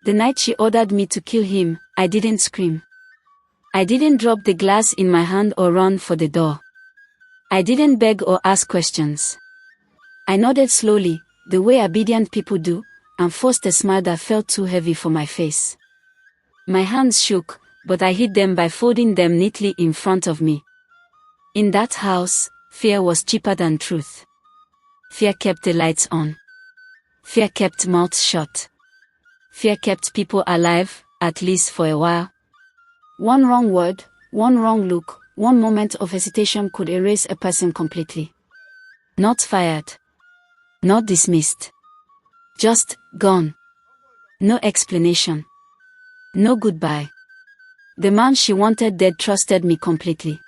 The night she ordered me to kill him, I didn't scream. I didn't drop the glass in my hand or run for the door. I didn't beg or ask questions. I nodded slowly, the way obedient people do, and forced a smile that felt too heavy for my face. My hands shook, but I hid them by folding them neatly in front of me. In that house, fear was cheaper than truth. Fear kept the lights on. Fear kept mouths shut. Fear kept people alive, at least for a while. One wrong word, one wrong look, one moment of hesitation could erase a person completely. Not fired. Not dismissed. Just gone. No explanation. No goodbye. The man she wanted dead trusted me completely.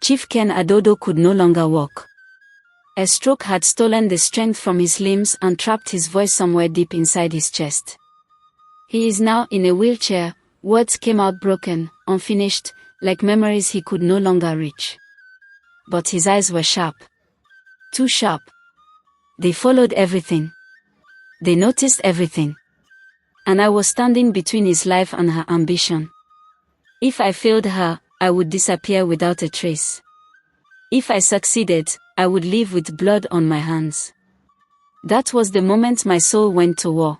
Chief Ken Adodo could no longer walk. A stroke had stolen the strength from his limbs and trapped his voice somewhere deep inside his chest. He is now in a wheelchair. Words came out broken, unfinished, like memories he could no longer reach. But his eyes were sharp. Too sharp. They followed everything. They noticed everything. And I was standing between his life and her ambition. If I failed her, I would disappear without a trace. If I succeeded, I would live with blood on my hands. That was the moment my soul went to war.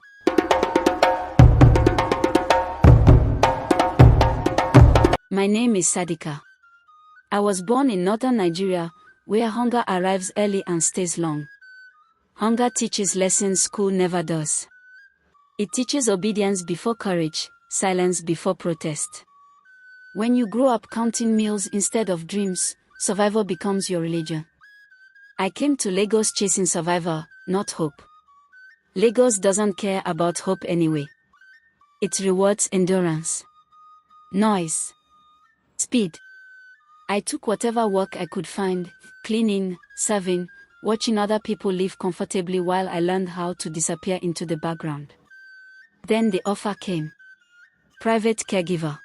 My name is Sadika. I was born in northern Nigeria, where hunger arrives early and stays long. Hunger teaches lessons school never does. It teaches obedience before courage, silence before protest. When you grow up counting meals instead of dreams, survival becomes your religion. I came to Lagos chasing survival, not hope. Lagos doesn't care about hope anyway. It rewards endurance. Noise. Speed. I took whatever work I could find, cleaning, serving, watching other people live comfortably while I learned how to disappear into the background. Then the offer came. Private caregiver.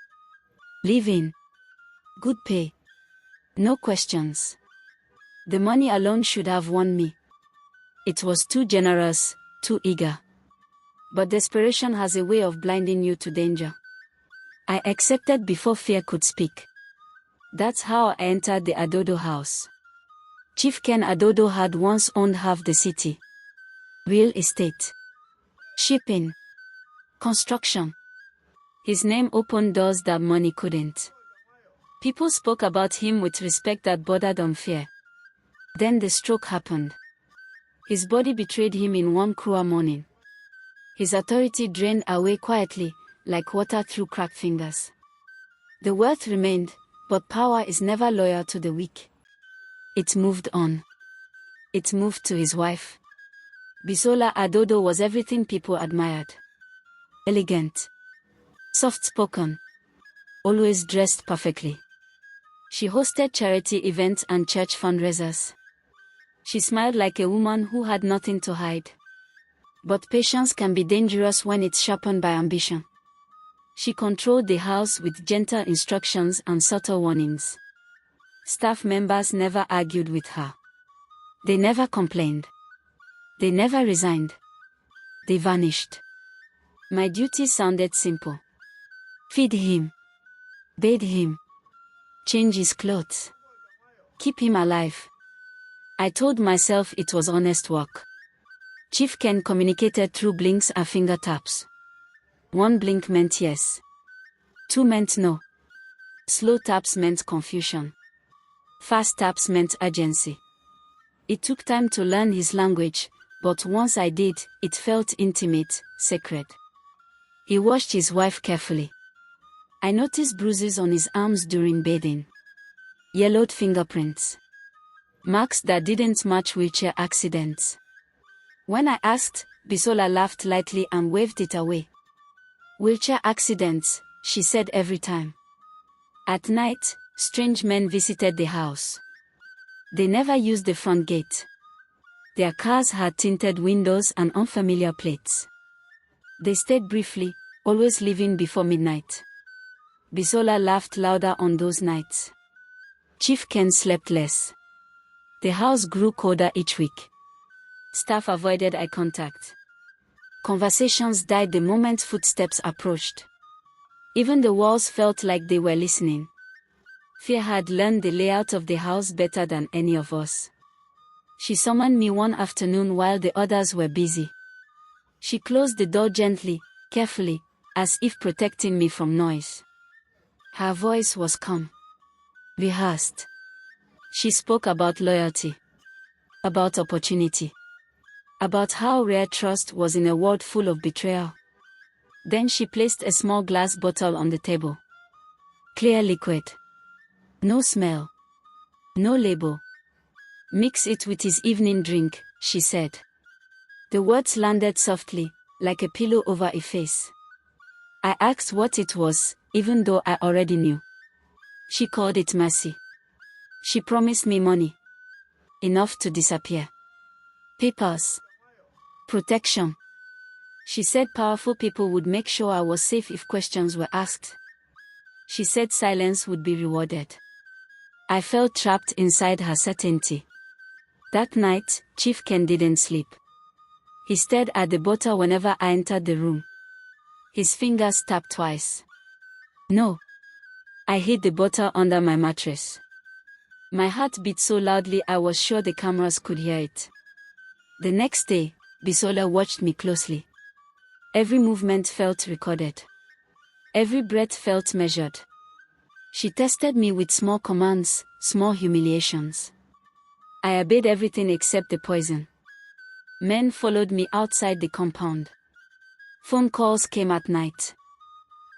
Live-in. Good pay. No questions. The money alone should have won me. It was too generous, too eager. But desperation has a way of blinding you to danger. I accepted before fear could speak. That's how I entered the Adodo house. Chief Ken Adodo had once owned half the city. Real estate. Shipping. Construction. His name opened doors that money couldn't. People spoke about him with respect that bordered on fear. Then the stroke happened. His body betrayed him in one cruel morning. His authority drained away quietly, like water through cracked fingers. The wealth remained, but power is never loyal to the weak. It moved on. It moved to his wife. Bisola Adodo was everything people admired. Elegant. Soft-spoken. Always dressed perfectly. She hosted charity events and church fundraisers. She smiled like a woman who had nothing to hide. But patience can be dangerous when it's sharpened by ambition. She controlled the house with gentle instructions and subtle warnings. Staff members never argued with her. They never complained. They never resigned. They vanished. My duty sounded simple. Feed him. Bathe him. Change his clothes. Keep him alive. I told myself it was honest work. Chief Ken communicated through blinks and finger taps. One blink meant yes. Two meant no. Slow taps meant confusion. Fast taps meant urgency. It took time to learn his language, but once I did, it felt intimate, sacred. He washed his wife carefully. I noticed bruises on his arms during bathing. Yellowed fingerprints. Marks that didn't match wheelchair accidents. When I asked, Bisola laughed lightly and waved it away. Wheelchair accidents, she said every time. At night, strange men visited the house. They never used the front gate. Their cars had tinted windows and unfamiliar plates. They stayed briefly, always leaving before midnight. Bisola laughed louder on those nights. Chief Ken slept less. The house grew colder each week. Staff avoided eye contact. Conversations died the moment footsteps approached. Even the walls felt like they were listening. Fear had learned the layout of the house better than any of us. She summoned me one afternoon while the others were busy. She closed the door gently, carefully, as if protecting me from noise. Her voice was calm, rehearsed. She spoke about loyalty, about opportunity, about how rare trust was in a world full of betrayal. Then she placed a small glass bottle on the table. Clear liquid. No smell. No label. Mix it with his evening drink, she said. The words landed softly, like a pillow over a face. I asked what it was, even though I already knew. She called it mercy. She promised me money. Enough to disappear. Papers. Protection. She said powerful people would make sure I was safe if questions were asked. She said silence would be rewarded. I felt trapped inside her certainty. That night, Chief Ken didn't sleep. He stared at the bottle whenever I entered the room. His fingers tapped twice. No. I hid the bottle under my mattress. My heart beat so loudly I was sure the cameras could hear it. The next day, Bisola watched me closely. Every movement felt recorded. Every breath felt measured. She tested me with small commands, small humiliations. I obeyed everything except the poison. Men followed me outside the compound. Phone calls came at night.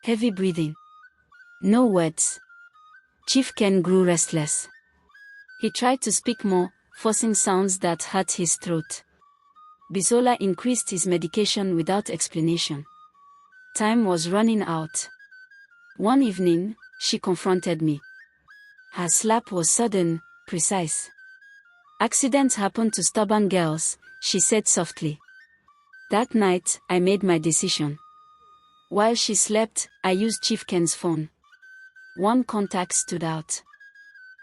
Heavy breathing. No words. Chief Ken grew restless. He tried to speak more, forcing sounds that hurt his throat. Bisola increased his medication without explanation. Time was running out. One evening, she confronted me. Her slap was sudden, precise. Accidents happen to stubborn girls, she said softly. That night, I made my decision. While she slept, I used Chief Ken's phone. One contact stood out.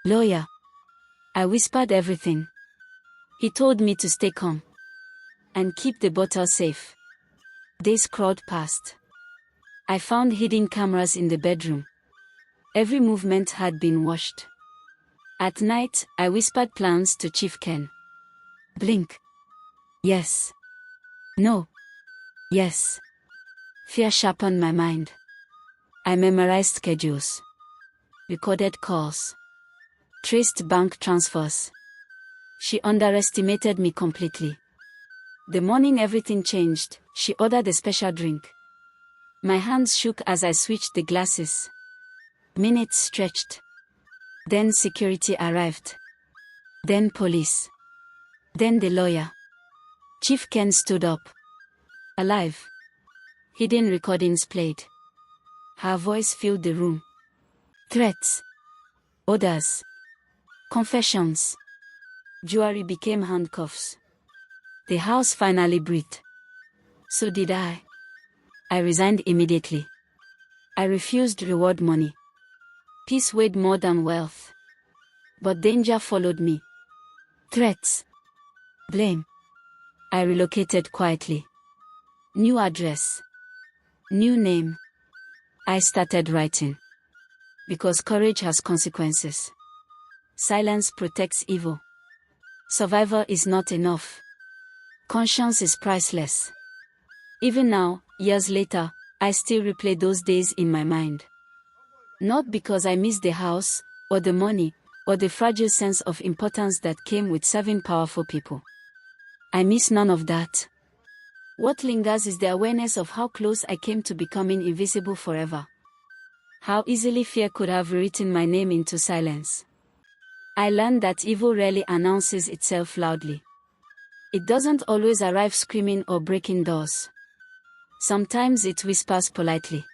Lawyer. I whispered everything. He told me to stay calm and keep the bottle safe. Days crawled past. I found hidden cameras in the bedroom. Every movement had been watched. At night, I whispered plans to Chief Ken. Blink. Yes. No. Yes. Fear sharpened my mind. I memorized schedules. Recorded calls. Traced bank transfers. She underestimated me completely. The morning everything changed, she ordered a special drink. My hands shook as I switched the glasses. Minutes stretched. Then security arrived. Then police. Then the lawyer. Chief Ken stood up. Alive. Hidden recordings played. Her voice filled the room. Threats. Orders. Confessions. Jewelry became handcuffs. The house finally breathed. So did I. I resigned immediately. I refused reward money. Peace weighed more than wealth. But danger followed me. Threats. Blame. I relocated quietly. New address. New name. I started writing. Because courage has consequences. Silence protects evil. Survival is not enough. Conscience is priceless. Even now, years later, I still replay those days in my mind. Not because I miss the house, or the money, or the fragile sense of importance that came with serving powerful people. I miss none of that. What lingers is the awareness of how close I came to becoming invisible forever. How easily fear could have written my name into silence. I learned that evil rarely announces itself loudly. It doesn't always arrive screaming or breaking doors. Sometimes it whispers politely.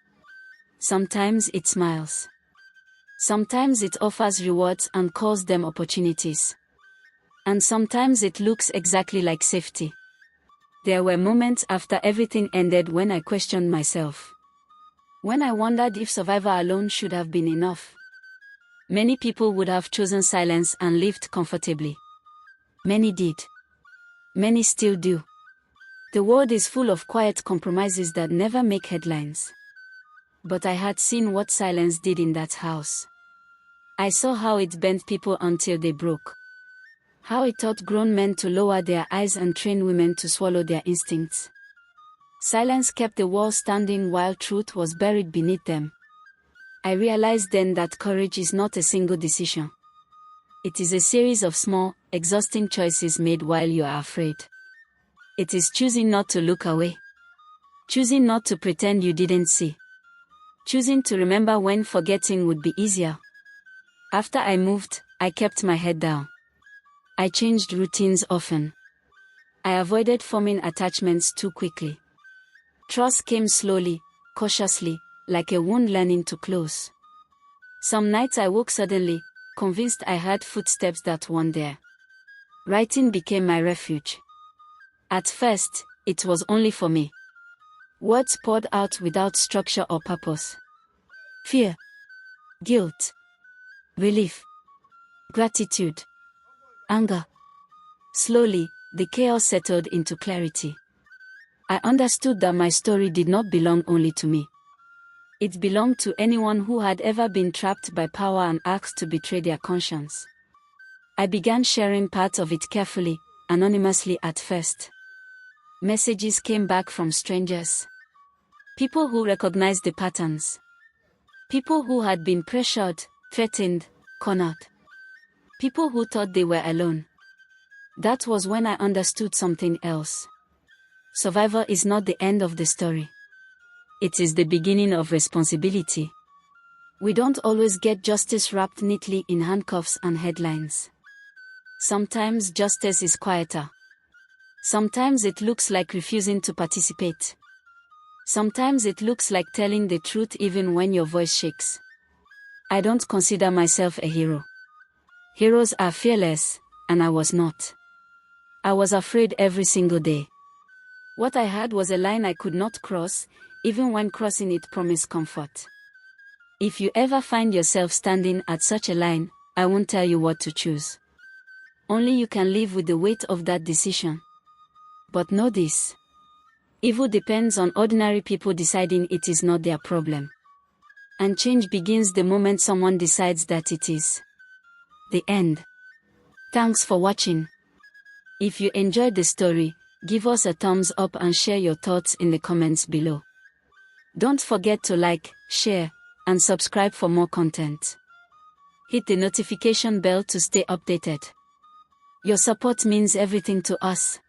Sometimes it smiles. Sometimes it offers rewards and calls them opportunities. And sometimes it looks exactly like safety. There were moments after everything ended when I questioned myself. When I wondered if survival alone should have been enough. Many people would have chosen silence and lived comfortably. Many did. Many still do. The world is full of quiet compromises that never make headlines. But I had seen what silence did in that house. I saw how it bent people until they broke. How it taught grown men to lower their eyes and train women to swallow their instincts. Silence kept the walls standing while truth was buried beneath them. I realized then that courage is not a single decision. It is a series of small, exhausting choices made while you are afraid. It is choosing not to look away. Choosing not to pretend you didn't see. Choosing to remember when forgetting would be easier. After I moved, I kept my head down. I changed routines often. I avoided forming attachments too quickly. Trust came slowly, cautiously, like a wound learning to close. Some nights I woke suddenly, convinced I heard footsteps that weren't there. Writing became my refuge. At first, it was only for me. Words poured out without structure or purpose. Fear, guilt, relief, gratitude, anger. Slowly, the chaos settled into clarity. I understood that my story did not belong only to me. It belonged to anyone who had ever been trapped by power and asked to betray their conscience. I began sharing parts of it carefully, anonymously at first. Messages came back from strangers. People who recognized the patterns. People who had been pressured, threatened, cornered. People who thought they were alone. That was when I understood something else. Survival is not the end of the story. It is the beginning of responsibility. We don't always get justice wrapped neatly in handcuffs and headlines. Sometimes justice is quieter. Sometimes it looks like refusing to participate. Sometimes it looks like telling the truth even when your voice shakes. I don't consider myself a hero. Heroes are fearless, and I was not. I was afraid every single day. What I had was a line I could not cross, even when crossing it promised comfort. If you ever find yourself standing at such a line, I won't tell you what to choose. Only you can live with the weight of that decision. But know this. Evil depends on ordinary people deciding it is not their problem. And change begins the moment someone decides that it is. The end. Thanks for watching. If you enjoyed the story, give us a thumbs up and share your thoughts in the comments below. Don't forget to like, share, and subscribe for more content. Hit the notification bell to stay updated. Your support means everything to us.